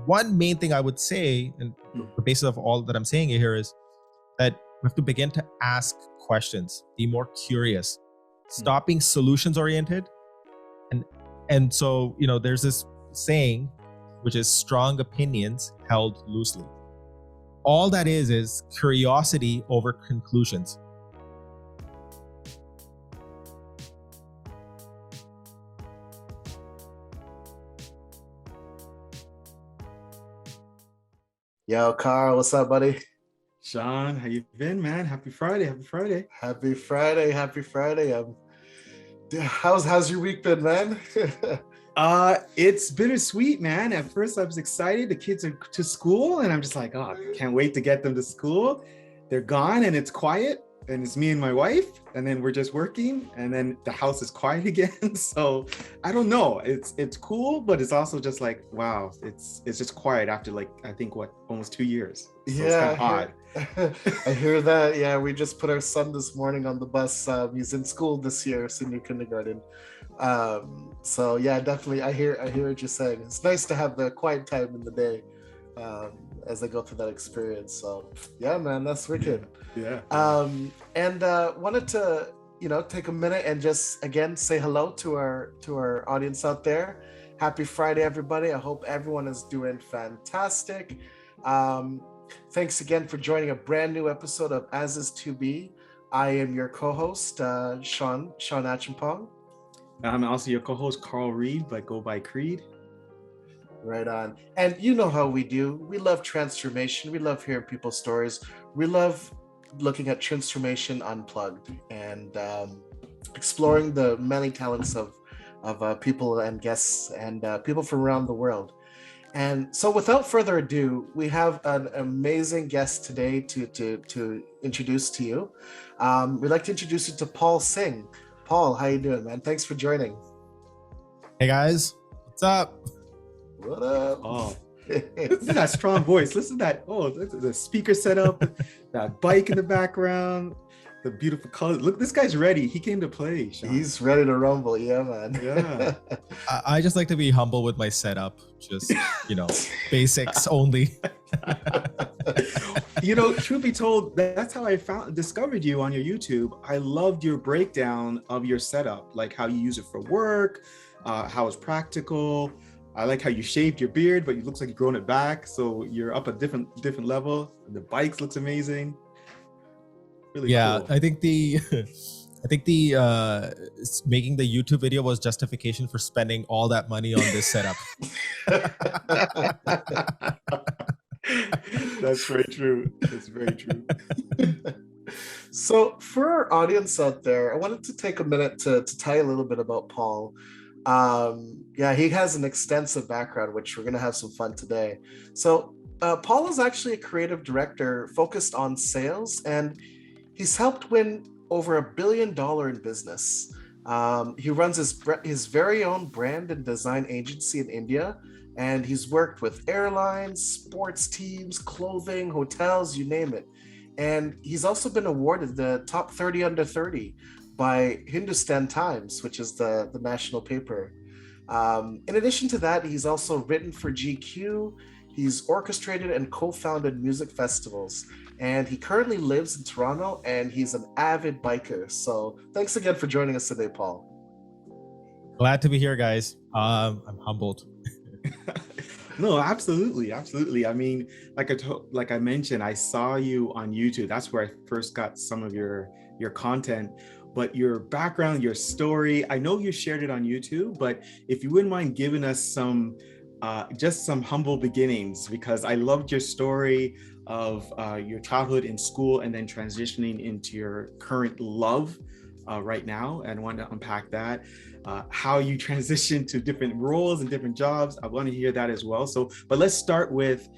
one main thing I would say, and the basis of all that I'm saying here is that we have to begin to ask questions, be more curious, stop being solutions oriented. And so, there's this saying, which is strong opinions held loosely. All that is curiosity over conclusions. Yo, Carl, what's up, buddy? Shawn, how you been, man? Happy Friday. Happy Friday. How's your week been, man? It's bittersweet, man. At first I was excited. The kids are to school and I'm just like, oh, can't wait to get them to school. They're gone and it's quiet and it's me and my wife and then we're just working and then the house is quiet again. So I don't know. It's cool, but it's also just like, wow, it's just quiet after like, I think almost 2 years. So yeah, it's kind of odd. I hear that. Yeah, we just put our son this morning on the bus. He's in school this year, senior kindergarten. So yeah, definitely. I hear what you're saying. It's nice to have the quiet time in the day as I go through that experience. So yeah, man, that's wicked. Yeah. And wanted to take a minute and just again say hello to our audience out there. Happy Friday, everybody. I hope everyone is doing fantastic. Thanks again for joining a brand new episode of As Is To Be. I am your co-host, Shawn Acheampong. I'm also your co-host, Reid, but go by Creed. Right on. And you know how we do. We love transformation. We love hearing people's stories. We love looking at transformation unplugged and exploring the many talents of people and guests and people from around the world. And so without further ado, we have an amazing guest today to introduce to you. We'd like to introduce you to Paul Syng. Paul, how you doing, man? Thanks for joining. Hey guys, what's up? What up? Oh, listen to that strong voice. Listen to that. Oh, the speaker setup, that bike in the background, the beautiful colors. Look, this guy's ready. He came to play, Shawn. He's ready to rumble. Yeah, man. Yeah. I just like to be humble with my setup. Just, basics only. Truth be told, that's how I discovered you on your YouTube. I loved your breakdown of your setup, like how you use it for work, how it's practical. I like how you shaved your beard, but it looks like you've grown it back. So you're up a different level. The bikes looks amazing. Really cool. I think the making the YouTube video was justification for spending all that money on this setup. That's very true. So for our audience out there, I wanted to take a minute to tell you a little bit about Paul. He has an extensive background, which we're going to have some fun today. So Paul is actually a creative director focused on sales, and he's helped win over $1 billion in business. He runs his very own brand and design agency in India, and he's worked with airlines, sports teams, clothing, hotels, you name it. And he's also been awarded the top 30 under 30 by Hindustan Times, which is the national paper. In addition to that, he's also written for GQ. He's orchestrated and co-founded music festivals. And he currently lives in Toronto, and he's an avid biker. So thanks again for joining us today, Paul. Glad to be here, guys. I'm humbled. No, absolutely. I mean, like I mentioned, I saw you on YouTube. That's where I first got some of your content. But your background, your story, I know you shared it on YouTube, but if you wouldn't mind giving us just some humble beginnings, because I loved your story of your childhood in school and then transitioning into your current love right now, and I want to unpack that. How you transition to different roles and different jobs. I want to hear that as well. But let's start with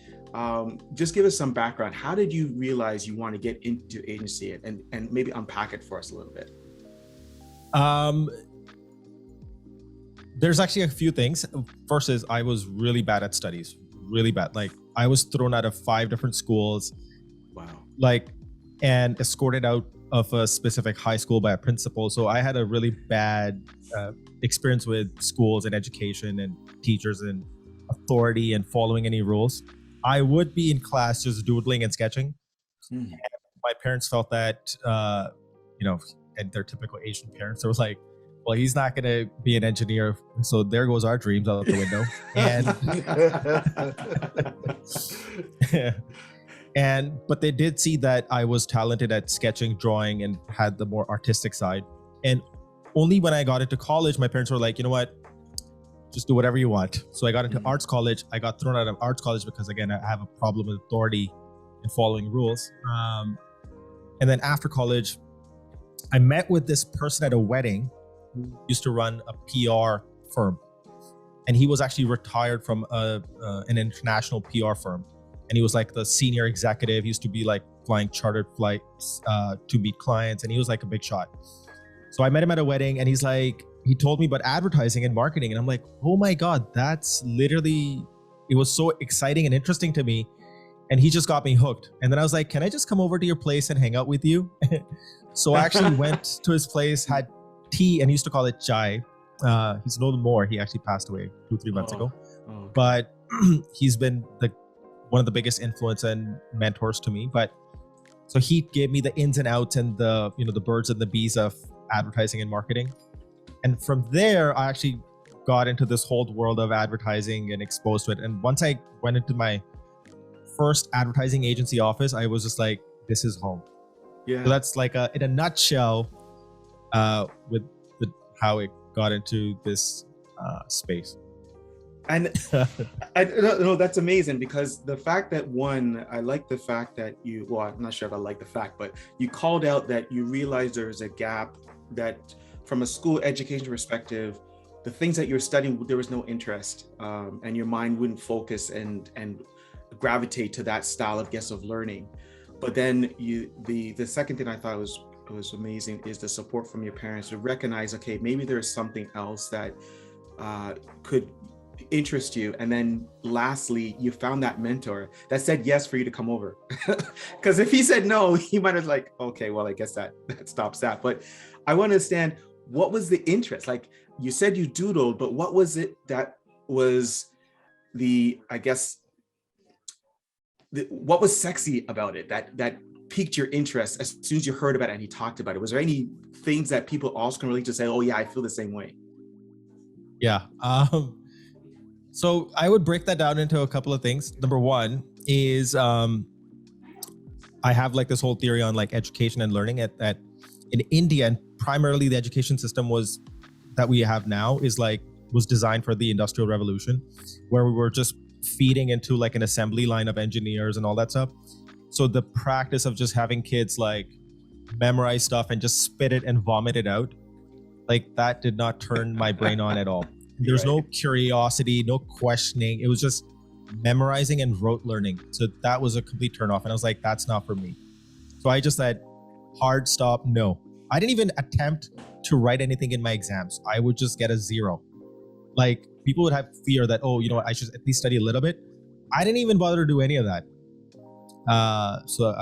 just give us some background. How did you realize you want to get into agency and maybe unpack it for us a little bit? There's actually a few things. First is I was really bad at studies, really bad. Like I was thrown out of 5 different schools. Wow. And escorted out of a specific high school by a principal. So I had a really bad experience with schools and education and teachers and authority and following any rules. I would be in class just doodling and sketching. And my parents felt that, and their typical Asian parents, they were like, well, he's not going to be an engineer. So there goes our dreams out the window. But they did see that I was talented at sketching, drawing, and had the more artistic side. And only when I got into college, my parents were like, you know what, just do whatever you want. So I got into arts college. I got thrown out of arts college because, again, I have a problem with authority and following rules. And then after college, I met with this person at a wedding who used to run a PR firm. And he was actually retired from an international PR firm. And he was like the senior executive. He used to be like flying chartered flights to meet clients. And he was like a big shot. So I met him at a wedding, and he's like, he told me about advertising and marketing. And I'm like, oh my God, that's literally, it was so exciting and interesting to me. And he just got me hooked. And then I was like, can I just come over to your place and hang out with you? So I actually went to his place, had tea, and he used to call it chai. He's no more. He actually passed away 2-3 months ago. Okay. But he's been one of the biggest influence and mentors to me. But so he gave me the ins and outs and the birds and the bees of advertising and marketing. And from there, I actually got into this whole world of advertising and exposed to it. And once I went into my first advertising agency office, I was just like, this is home. Yeah. So that's like in a nutshell, with how it got into this space. And no, that's amazing, because the fact that I like the fact that I'm not sure if I like the fact, but you called out that you realized there's a gap, that from a school education perspective, the things that you're studying, there was no interest, and your mind wouldn't focus and gravitate to that style of learning. But then the second thing I thought was amazing is the support from your parents to recognize, okay, maybe there's something else that could interest you. And then lastly, you found that mentor that said yes for you to come over. Because if he said no, he might have like, okay, well, I guess that stops that. But I want to understand, what was the interest? Like you said you doodled, but what was it that was what was sexy about it that piqued your interest as soon as you heard about it and he talked about it? Was there any things that people also can relate to say, oh yeah, I feel the same way? Yeah. So I would break that down into a couple of things. Number one is I have like this whole theory on like education and learning that in India, and primarily the education system that we have now was designed for the Industrial Revolution, where we were just feeding into like an assembly line of engineers and all that stuff. So the practice of just having kids like memorize stuff and just spit it and vomit it out, like that did not turn my brain on at all. There's no curiosity, no questioning. It was just memorizing and rote learning. So that was a complete turnoff. And I was like, that's not for me. So I just said, hard stop, no. I didn't even attempt to write anything in my exams. I would just get a 0. Like people would have fear that, oh, you know what, I should at least study a little bit. I didn't even bother to do any of that. So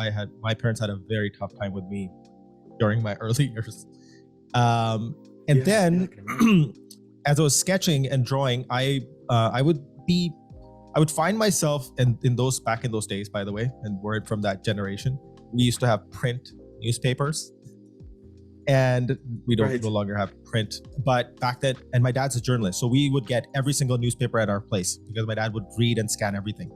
my parents had a very tough time with me during my early years. Then as I was sketching and drawing, I would find myself back in those days, by the way, and we're from that generation, we used to have print newspapers, and we don't no longer have print. But back then, and my dad's a journalist, so we would get every single newspaper at our place because my dad would read and scan everything.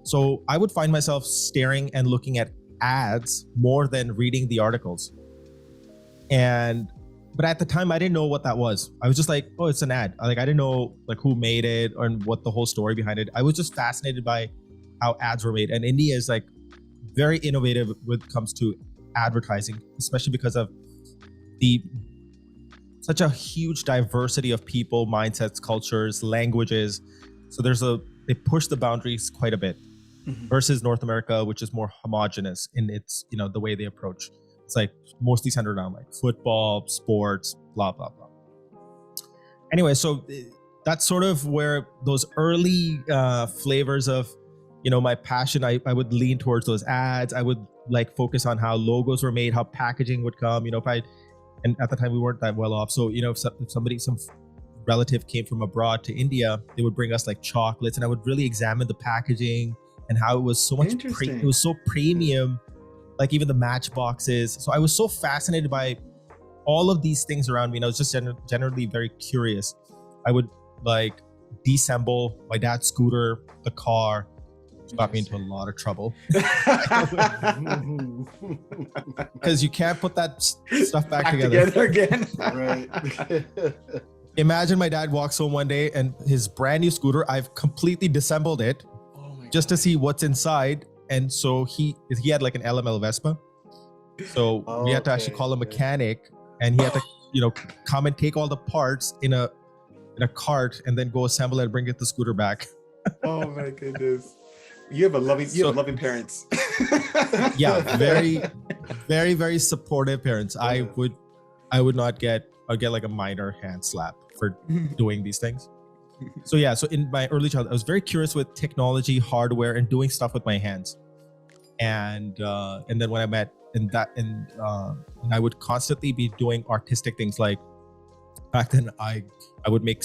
So I would find myself staring and looking at ads more than reading the articles. But at the time, I didn't know what that was. I was just like, oh, it's an ad. Like I didn't know like who made it or what the whole story behind it. I was just fascinated by how ads were made. And India is like very innovative when it comes to advertising, especially because of such a huge diversity of people, mindsets, cultures, languages. So they push the boundaries quite a bit versus North America, which is more homogenous in its, the way they approach. It's like mostly centered around like football, sports, blah, blah, blah. Anyway, so that's sort of where those early flavors of, my passion, I would lean towards those ads. I would like focus on how logos were made, how packaging would come, and at the time we weren't that well off. So, if some relative came from abroad to India, they would bring us like chocolates, and I would really examine the packaging and how it was so much Interesting. it was so premium, like even the matchboxes. So I was so fascinated by all of these things around me, and I was just generally very curious. I would like disassemble my dad's scooter, the car, which got me into a lot of trouble because you can't put that stuff back together again. Right. Imagine my dad walks home one day and his brand new scooter, I've completely disassembled it just to see what's inside. And so he had like an LML Vespa. So we had to actually call a mechanic, and he had to, come and take all the parts in a cart and then go assemble it and bring it the scooter back. Oh my goodness. You have loving parents. Yeah, very, very, very supportive parents. I would not get, I'd get like a minor hand slap for doing these things. So yeah, so in my early childhood, I was very curious with technology, hardware, and doing stuff with my hands. And then when I met and I would constantly be doing artistic things. Like back then, I would make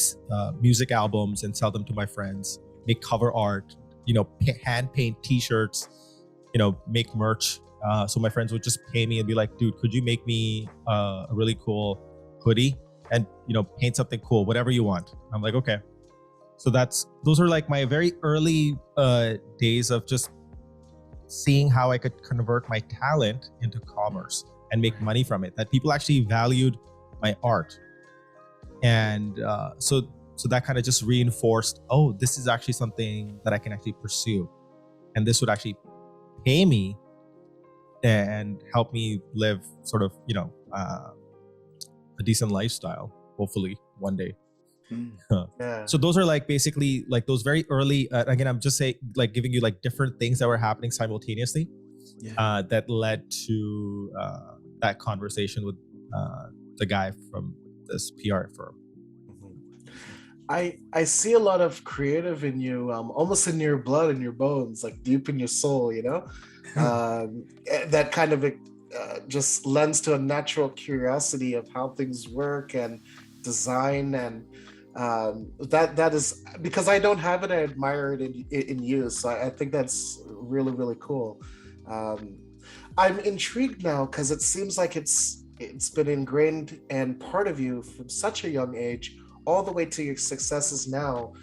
music albums and sell them to my friends, make cover art, hand paint T-shirts, make merch. So my friends would just pay me and be like, dude, could you make me a really cool hoodie and paint something cool, whatever you want. I'm like, okay. So those are like my very early days of just seeing how I could convert my talent into commerce and make money from it, that people actually valued my art. And so that kind of just reinforced, oh, this is actually something that I can actually pursue, and this would actually pay me and help me live sort of a decent lifestyle, hopefully one day. Yeah. So those are like basically like those very early again, I'm just saying, like giving you like different things that were happening simultaneously that led to that conversation with the guy from this PR firm. I see a lot of creative in you, almost in your blood, in your bones, like deep in your soul, that kind of just lends to a natural curiosity of how things work and design. And that is, because I don't have it, I admire it in you. So I think that's really, really cool. I'm intrigued now because it seems like it's been ingrained and part of you from such a young age, all the way to your successes now,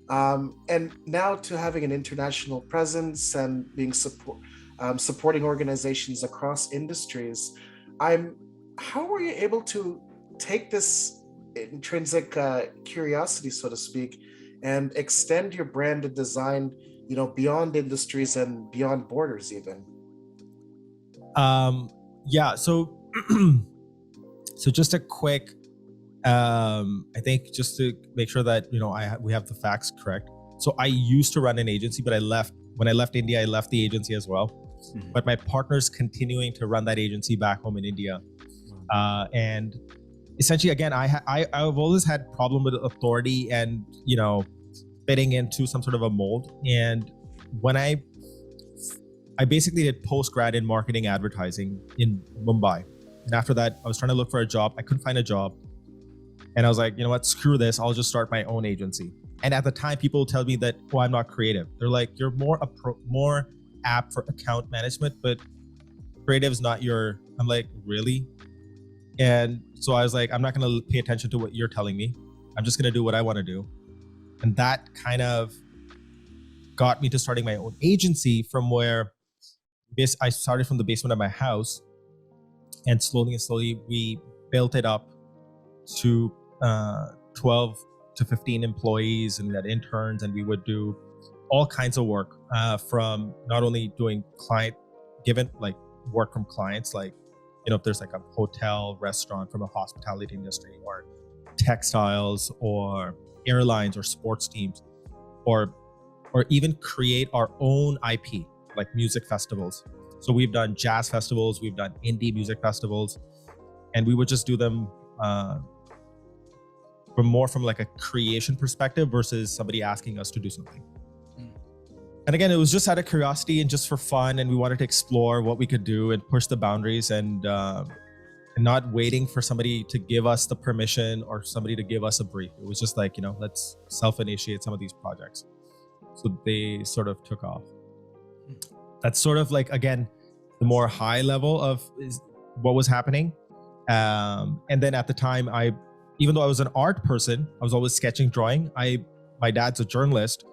and now to having an international presence and being supporting organizations across industries. How were you able to take this intrinsic curiosity, so to speak, and extend your brand and design, beyond industries and beyond borders even? So just a quick, I think just to make sure that we have the facts correct. So I used to run an agency, but when I left India, I left the agency as well. Mm-hmm. But my partner's continuing to run that agency back home in India, and essentially, again, I've always had problem with authority and fitting into some sort of a mold. And when I basically did post-grad in marketing advertising in Mumbai. And after that, I was trying to look for a job. I couldn't find a job. And I was like, you know what, screw this. I'll just start my own agency. And at the time, people tell me that, oh, I'm not creative. They're like, you're more apt for account management, but creative is not your, I'm like, really? And so I was like, I'm not going to pay attention to what you're telling me. I'm just going to do what I want to do. And that kind of got me to starting my own agency, from where I started from the basement of my house, and slowly we built it up to 12 to 15 employees, and we had interns, and we would do all kinds of work, from not only doing work from clients, like, if there's like a hotel, restaurant from a hospitality industry, or textiles, or airlines, or sports teams, or even create our own IP, like music festivals. So we've done jazz festivals, we've done indie music festivals, and we would just do them from like a creation perspective versus somebody asking us to do something. And again, it was just out of curiosity and just for fun, and we wanted to explore what we could do and push the boundaries. And and not waiting for somebody to give us the permission or somebody to give us a brief. It was just like, let's self-initiate some of these projects. So they sort of took off. That's sort of like, again, the more high level of what was happening. And then at the time, even though I was an art person, I was always sketching, drawing. My dad's a journalist.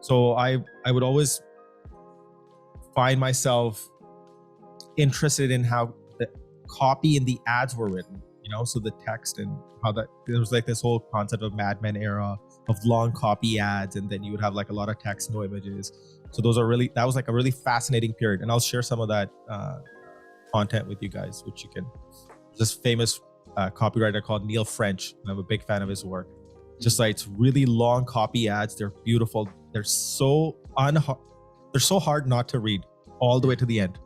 So I would always find myself interested in how the copy and the ads were written, so the text and how there was like this whole concept of Mad Men era of long copy ads. And then you would have like a lot of text, no images. So that was like a really fascinating period. And I'll share some of that content with you guys, which you can, this famous copywriter called Neil French. And I'm a big fan of his work. Just like, it's really long copy ads. They're beautiful. They're so hard not to read all the way to the end.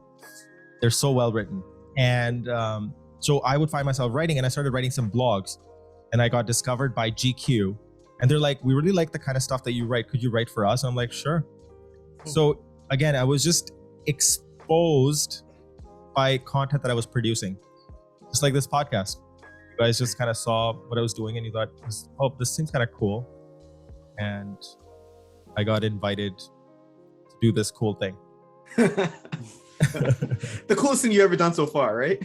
They're so well written. And so I would find myself writing, and I started writing some blogs, and I got discovered by GQ. And they're like, we really like the kind of stuff that you write. Could you write for us? And I'm like, sure. So again, I was just exposed by content that I was producing, just like this podcast. You guys just kind of saw what I was doing, and you thought, oh, this seems kind of cool. And I got invited to do this cool thing. The coolest thing you ever done so far, right?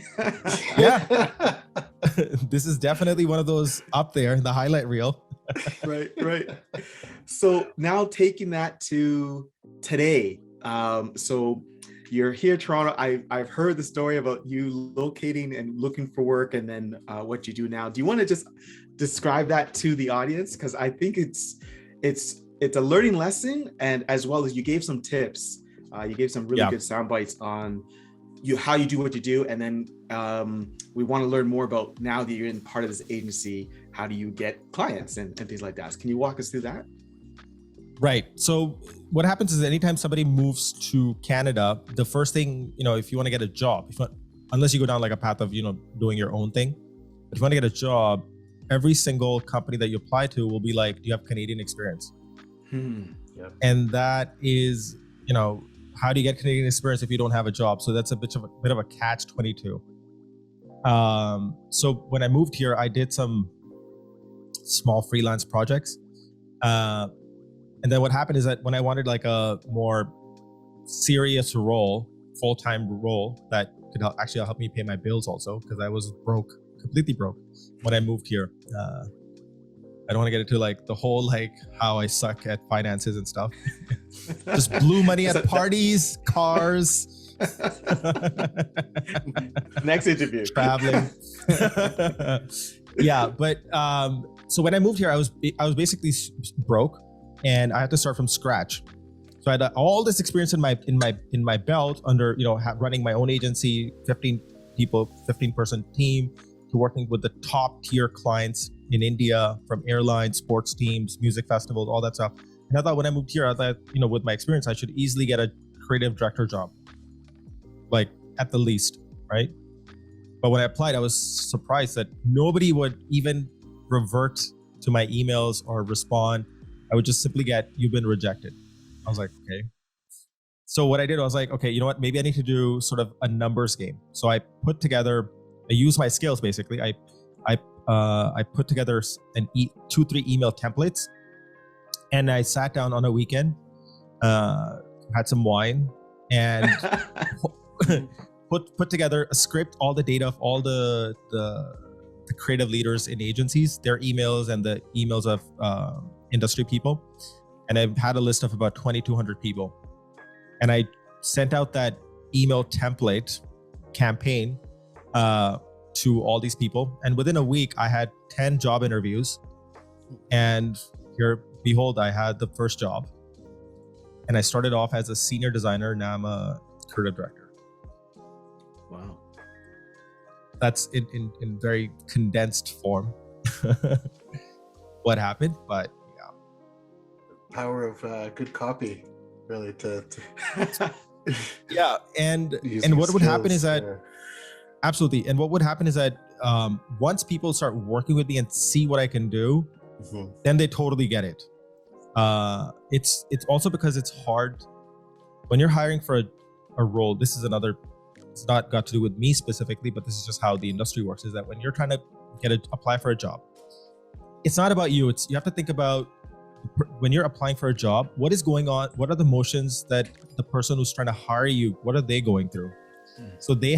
Yeah. This is definitely one of those up there in the highlight reel. Right. So now taking that to today. So you're here, Toronto. I've heard the story about you locating and looking for work, and then what you do now. Do you want to just describe that to the audience? Because I think it's a learning lesson, and as well as you gave some tips. You gave some really good sound bites on how you do what you do, and then we want to learn more about, now that you're in part of this agency, how do you get clients and things like that. So can you walk us through that? Right. So what happens is, anytime somebody moves to Canada, the first thing, if you want to get a job, unless you go down like a path of, doing your own thing, but if you want to get a job, every single company that you apply to will be like, do you have Canadian experience? Yep. And that is, how do you get Canadian experience if you don't have a job? So that's a bit of a catch-22. So when I moved here, I did some small freelance projects. And then what happened is that when I wanted like a more serious role, full-time role that could actually help me pay my bills also, because I was completely broke when I moved here. I don't want to get into like the whole like how I suck at finances and stuff. Just blew money at parties, cars. Next interview. Traveling. Yeah, but so when I moved here, I was basically broke, and I had to start from scratch. So I had all this experience in my belt under running my own agency, 15 person team, to working with the top tier clients in India, from airlines, sports teams, music festivals, all that stuff. And I thought when I moved here, I thought, with my experience, I should easily get a creative director job, like at the least, right? But when I applied, I was surprised that nobody would even revert to my emails or respond. I would just simply get, you've been rejected. I was like, okay. So what I did, I was like, okay, you know what? Maybe I need to do sort of a numbers game. So I used my skills basically. I put together 2-3 email templates, and I sat down on a weekend, had some wine, and put together a script, all the data of all the creative leaders in agencies, their emails and the emails of industry people. And I had a list of about 2,200 people. And I sent out that email template campaign to all these people. And within a week, I had 10 job interviews. And here, behold, I had the first job. And I started off as a senior designer. Now I'm a creative director. Wow. That's in very condensed form what happened. But yeah. Power of good copy, really, to yeah. And what would happen is that absolutely. And what would happen is that once people start working with me and see what I can do, then they totally get it. It's also because it's hard when you're hiring for a role. This is it's not got to do with me specifically, but this is just how the industry works, is that when you're trying to apply for a job, it's not about you. You have to think about when you're applying for a job, what is going on? What are the motions that the person who's trying to hire you, what are they going through? So they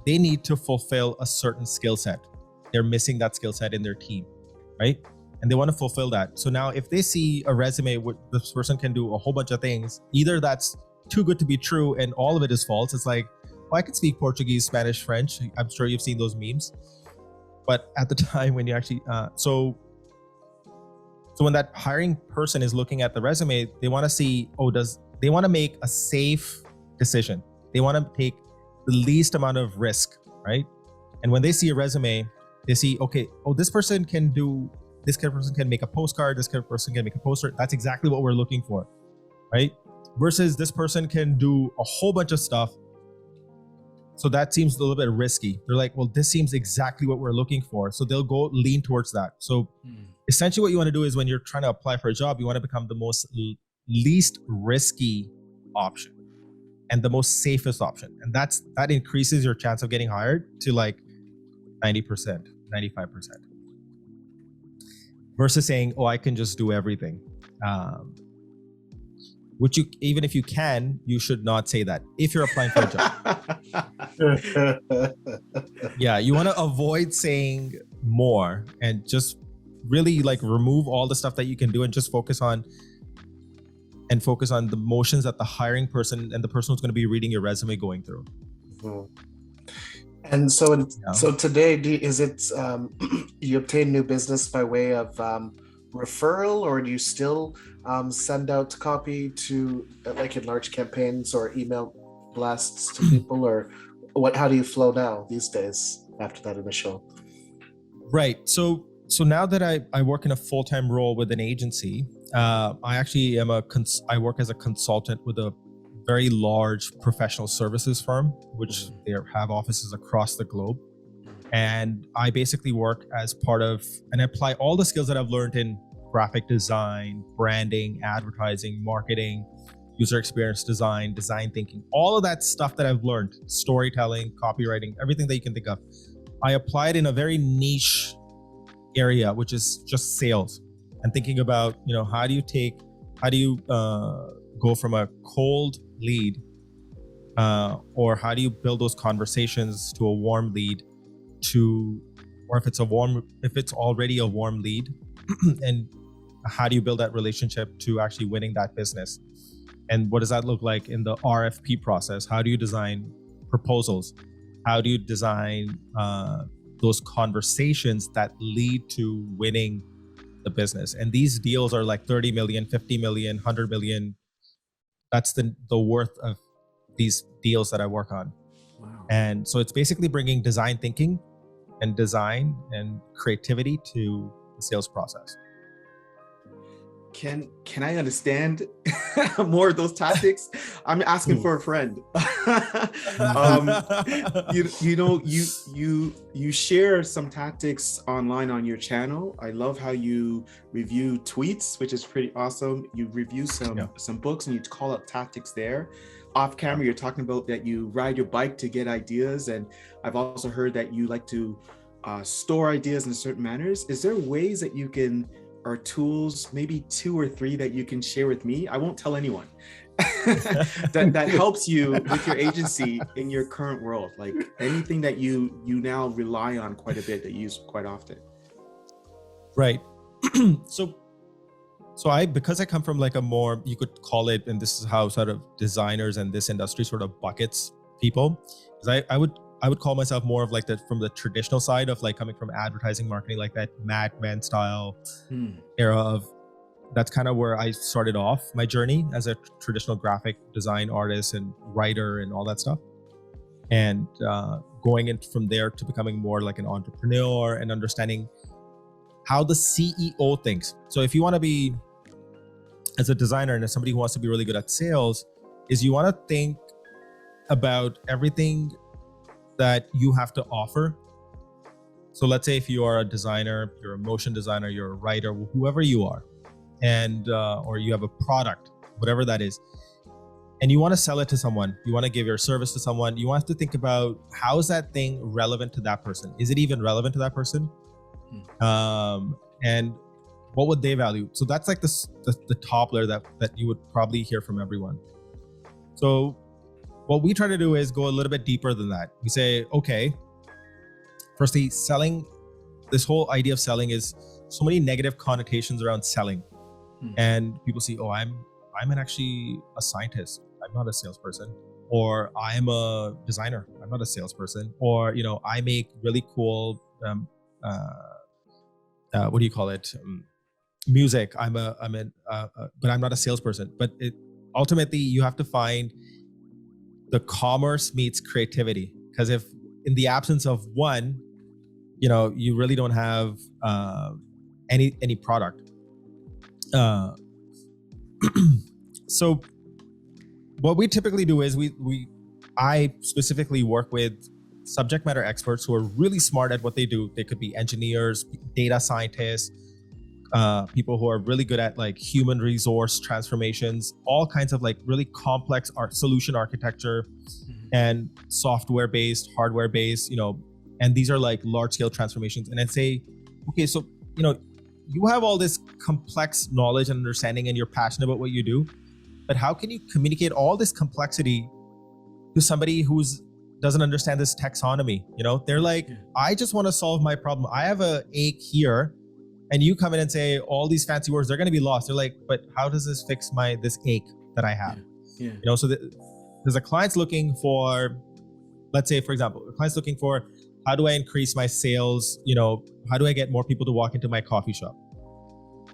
need to fulfill a certain skill set. They're missing that skill set in their team, right? And they want to fulfill that. So now if they see a resume where this person can do a whole bunch of things, either that's too good to be true and all of it is false. It's like, well, I can speak Portuguese, Spanish, French. I'm sure you've seen those memes. But at the time when you actually, so when that hiring person is looking at the resume, they want to see, they want to make a safe decision. They want to take the least amount of risk, right? And when they see a resume, they see, okay, this person can make a postcard, this kind of person can make a poster. That's exactly what we're looking for, right? Versus this person can do a whole bunch of stuff. So that seems a little bit risky. They're like, well, this seems exactly what we're looking for. So they'll go lean towards that. So essentially what you want to do is when you're trying to apply for a job, you want to become the most least risky option and the most safest option. And that increases your chance of getting hired to like 90%, 95%. Versus saying, I can just do everything. Which even if you can, you should not say that if you're applying for a job. Yeah, you want to avoid saying more and just really like remove all the stuff that you can do and just focus on the motions that the hiring person and the person who's going to be reading your resume going through. And so, so today, is it you obtain new business by way of referral, or do you still send out copy to like in large campaigns or email blasts to people, or what? How do you flow now these days after that initial? Right. So now that I work in a full-time role with an agency, I actually I work as a consultant with a very large professional services firm, which they have offices across the globe. And I basically work as part of, and I apply all the skills that I've learned in graphic design, branding, advertising, marketing, user experience design, design thinking, all of that stuff that I've learned, storytelling, copywriting, everything that you can think of. I applied in a very niche area, which is just sales, and thinking about, how do you go from a cold lead, or how do you build those conversations to a warm lead, or if it's already a warm lead, and how do you build that relationship to actually winning that business? And what does that look like in the RFP process? How do you design proposals? How do you design those conversations that lead to winning the business? And these deals are like 30 million, 50 million, 100 million. That's the worth of these deals that I work on. Wow. And so it's basically bringing design thinking and design and creativity to the sales process. Can I understand more of those tactics? I'm asking for a friend. You share some tactics online on your channel. I love how you review tweets, which is pretty awesome. You review some books and you call out tactics there. Off camera, you're talking about that you ride your bike to get ideas, and I've also heard that you like to store ideas in certain manners. Is there ways that you can, or tools, maybe 2 or 3 that you can share with me? I won't tell anyone. that helps you with your agency in your current world, like anything that you now rely on quite a bit, that you use quite often. Right. So because I come from like a more, you could call it, and this is how sort of designers and this industry sort of buckets people, because I would call myself more of like from the traditional side of like coming from advertising marketing, like that Mad Men style era of, that's kind of where I started off my journey as a traditional graphic design artist and writer and all that stuff. And going in from there to becoming more like an entrepreneur and understanding how the CEO thinks. So if you want to be, as a designer and as somebody who wants to be really good at sales, is you want to think about everything that you have to offer. So let's say if you are a designer, you're a motion designer, you're a writer, whoever you are, and or you have a product, whatever that is, and you want to sell it to someone, you want to give your service to someone, you want to think about how is that thing relevant to that person? Is it even relevant to that person? And what would they value? So that's like the top layer that you would probably hear from everyone. So what we try to do is go a little bit deeper than that. We say, okay, firstly, selling, this whole idea of selling is so many negative connotations around selling. And people see, oh, I'm actually a scientist. I'm not a salesperson. Or I'm a designer. I'm not a salesperson. Or, you know, I make really cool, what do you call it? Music. But I'm not a salesperson. But ultimately, you have to find the commerce meets creativity. Because if in the absence of one, you know, you really don't have any product. So what we typically do is I specifically work with subject matter experts who are really smart at what they do. They could be engineers, data scientists, people who are really good at like human resource transformations, all kinds of like really complex solution architecture and software based, hardware based, you know, and these are like large scale transformations. And I'd say, okay, so, you know, you have all this complex knowledge and understanding and you're passionate about what you do, but how can you communicate all this complexity to somebody who's doesn't understand this taxonomy? You know, they're like, I just want to solve my problem. I have a ache here, and you come in and say all these fancy words, they're going to be lost. They're like, but how does this fix this ache that I have? You know, so there's a client's looking for, let's say, for example, a client's looking for, how do I increase my sales? You know, how do I get more people to walk into my coffee shop?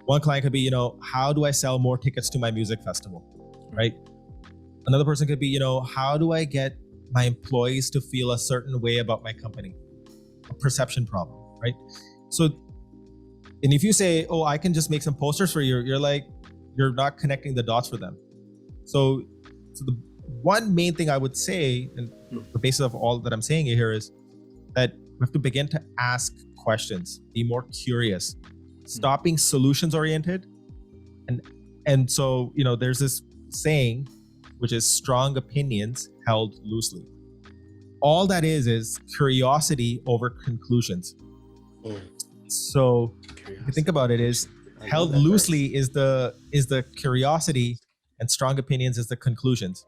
One client could be, you know, how do I sell more tickets to my music festival, right? Another person could be, you know, how do I get my employees to feel a certain way about my company? A perception problem, right? So, and if you say, oh, I can just make some posters for you, you're like, you're not connecting the dots for them. So the one main thing I would say, and the basis of all that I'm saying here is that we have to begin to ask questions, be more curious, stop being solutions oriented. And so, you know, there's this saying, which is strong opinions held loosely. All that is curiosity over conclusions. So if you think about it, is held loosely is the curiosity, and strong opinions is the conclusions.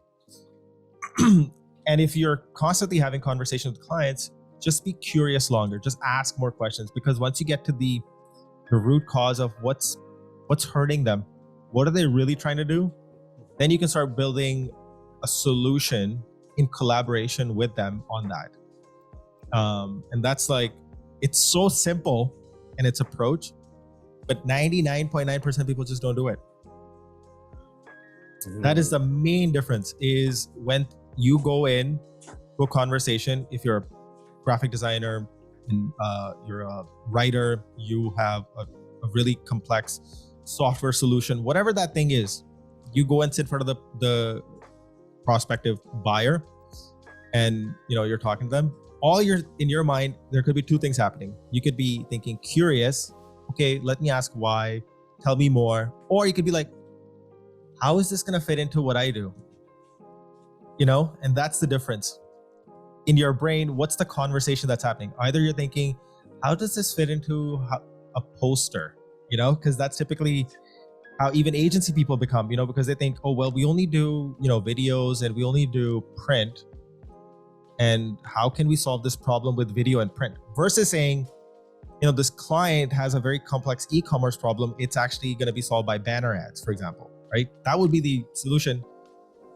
And if you're constantly having conversations with clients, just be curious longer, just ask more questions, because once you get to the root cause of what's hurting them, what are they really trying to do, then you can start building a solution in collaboration with them on that. And that's like, it's so simple in its approach, but 99.9% of people just don't do it. That is the main difference, is when you go in to a conversation, if you're a graphic designer and you're a writer, you have a really complex software solution, whatever that thing is, you go and sit in front of the prospective buyer, and you know, you're talking to them. In your mind, there could be two things happening. You could be thinking curious, okay, let me ask why, tell me more. Or you could be like, how is this going to fit into what I do? You know, and that's the difference. In your brain, what's the conversation that's happening? Either you're thinking, how does this fit into a poster? You know, because that's typically how even agency people become, you know, because they think, oh, well, we only do, you know, videos and we only do print. And how can we solve this problem with video and print? Versus saying, you know, this client has a very complex e-commerce problem. It's actually going to be solved by banner ads, for example, right? That would be the solution.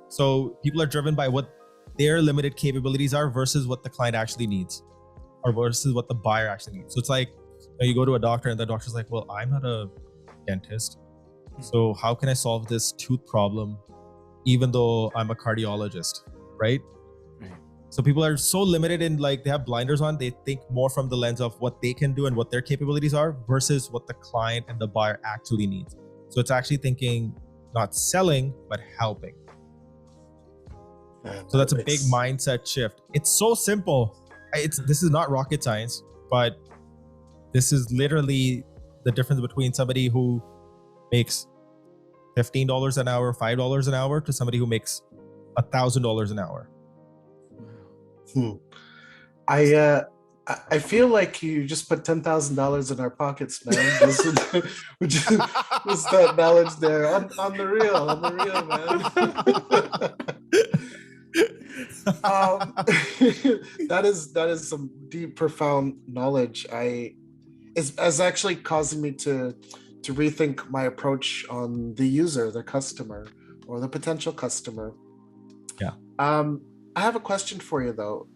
So people are driven by what their limited capabilities are versus what the client actually needs, or versus what the buyer actually needs. So it's like, you know, you go to a doctor and the doctor's like, well, I'm not a dentist. So how can I solve this tooth problem even though I'm a cardiologist, right? So people are so limited in, like, they have blinders on. They think more from the lens of what they can do and what their capabilities are versus what the client and the buyer actually needs. So it's actually thinking, not selling, but helping. So that's a big mindset shift. It's so simple. This is not rocket science, but this is literally the difference between somebody who makes $15 an hour, $5 an hour to somebody who makes $1,000 an hour. I feel like you just put $10,000 in our pockets, man. Just that knowledge there on the real, man. That is some deep, profound knowledge. It's actually causing me to rethink my approach on the user, the customer, or the potential customer. Yeah. I have a question for you though,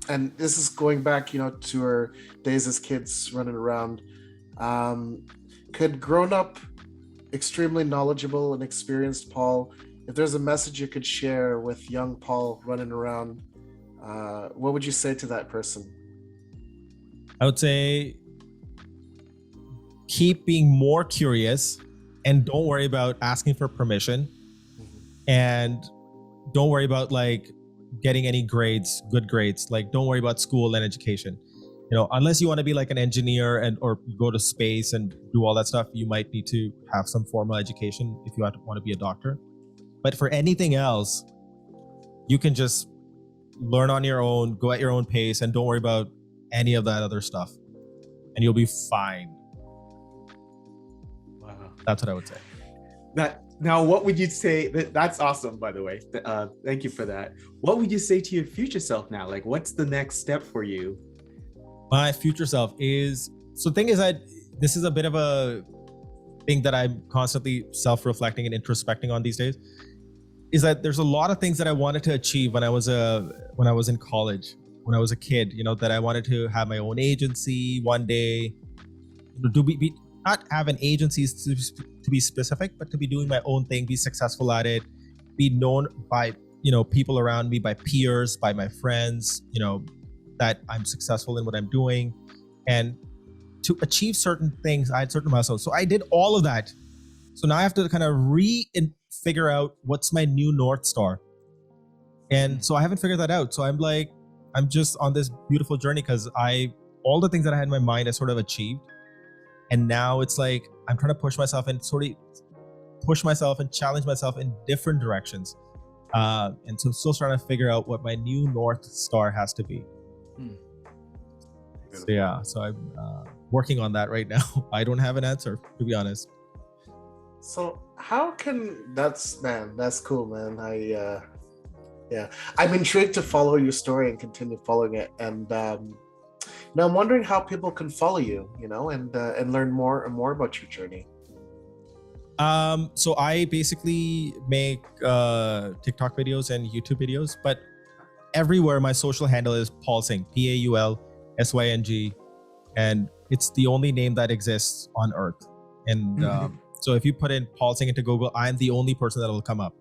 and this is going back, to our days as kids running around. Could grown-up, extremely knowledgeable and experienced Paul, if there's a message you could share with young Paul running around, what would you say to that person? I would say keep being more curious and don't worry about asking for permission, and don't worry about like getting any grades, good grades. Like don't worry about school and education. Unless you want to be like an engineer or go to space and do all that stuff, you might need to have some formal education if you want to be a doctor. But for anything else, you can just learn on your own, go at your own pace, and don't worry about any of that other stuff, and you'll be fine. Wow. That's what I would say. Now, what would you say? That's awesome, by the way. Thank you for that. What would you say to your future self now? Like, what's the next step for you? My future self is, so the thing is that this is a bit of a thing that I'm constantly self-reflecting and introspecting on these days, is that there's a lot of things that I wanted to achieve when I was in college, when I was a kid, that I wanted to have my own agency one day, not have an agency to be specific, but to be doing my own thing, be successful at it, be known by, people around me, by peers, by my friends, that I'm successful in what I'm doing. And to achieve certain things, I had certain milestones. So I did all of that. So now I have to kind of figure out what's my new North Star. And so I haven't figured that out. So I'm just on this beautiful journey because all the things that I had in my mind, I sort of achieved. And now it's like, I'm trying to push myself and challenge myself in different directions. And so I'm still trying to figure out what my new North Star has to be. So I'm working on that right now. I don't have an answer, to be honest. So that's cool, man. I'm intrigued to follow your story and continue following it. And now I'm wondering how people can follow you, and learn more and more about your journey. So I basically make TikTok videos and YouTube videos, but everywhere my social handle is Paul Syng, PaulSyng, and it's the only name that exists on Earth. And so if you put in Paul Syng into Google, I'm the only person that will come up.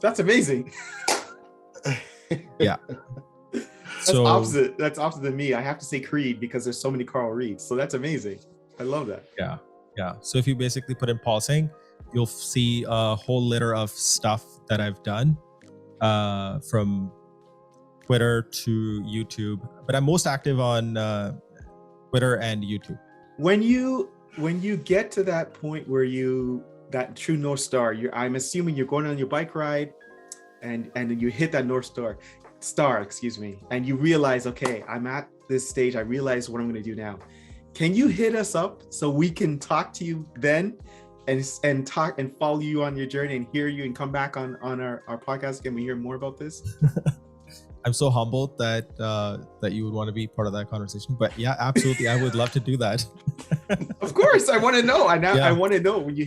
That's amazing. Yeah. That's opposite than me. I have to say Creed because there's so many Carl Reids. So that's amazing. I love that. Yeah. So if you basically put in Paul Syng, you'll see a whole litter of stuff that I've done, from Twitter to YouTube. But I'm most active on Twitter and YouTube. When you get to that point where that true North Star, I'm assuming you're going on your bike ride, and then you hit that North Star, and you realize, okay, I'm at this stage. I realize what I'm going to do now. Can you hit us up so we can talk to you then, and talk and follow you on your journey and hear you and come back on our podcast? Can we hear more about this? I'm so humbled that you would want to be part of that conversation. But yeah, absolutely, I would love to do that. Of course, I want to know. I want to know when you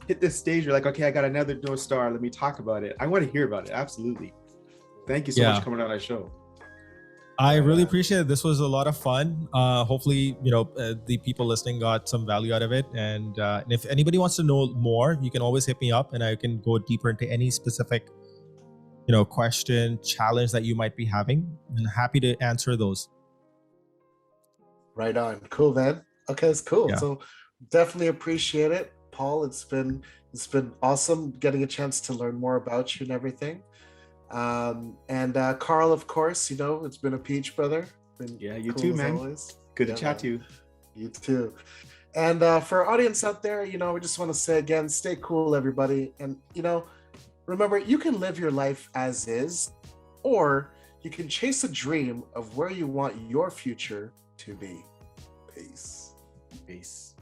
hit this stage. You're like, okay, I got another North Star. Let me talk about it. I want to hear about it. Absolutely. Thank you so much for coming on our show. I really appreciate it. This was a lot of fun. Hopefully, the people listening got some value out of it. And if anybody wants to know more, you can always hit me up, and I can go deeper into any specific, question, challenge that you might be having. I'm happy to answer those. Right on. Cool, man. Okay, it's cool. Yeah. So definitely appreciate it, Paul. It's been awesome getting a chance to learn more about you and everything. And Carl, of course, it's been a peach, brother. You too, man. Always. Good to chat to you. You too. And for our audience out there, we just want to say again, stay cool, everybody. And, Remember, you can live your life as is, or you can chase a dream of where you want your future to be. Peace. Peace.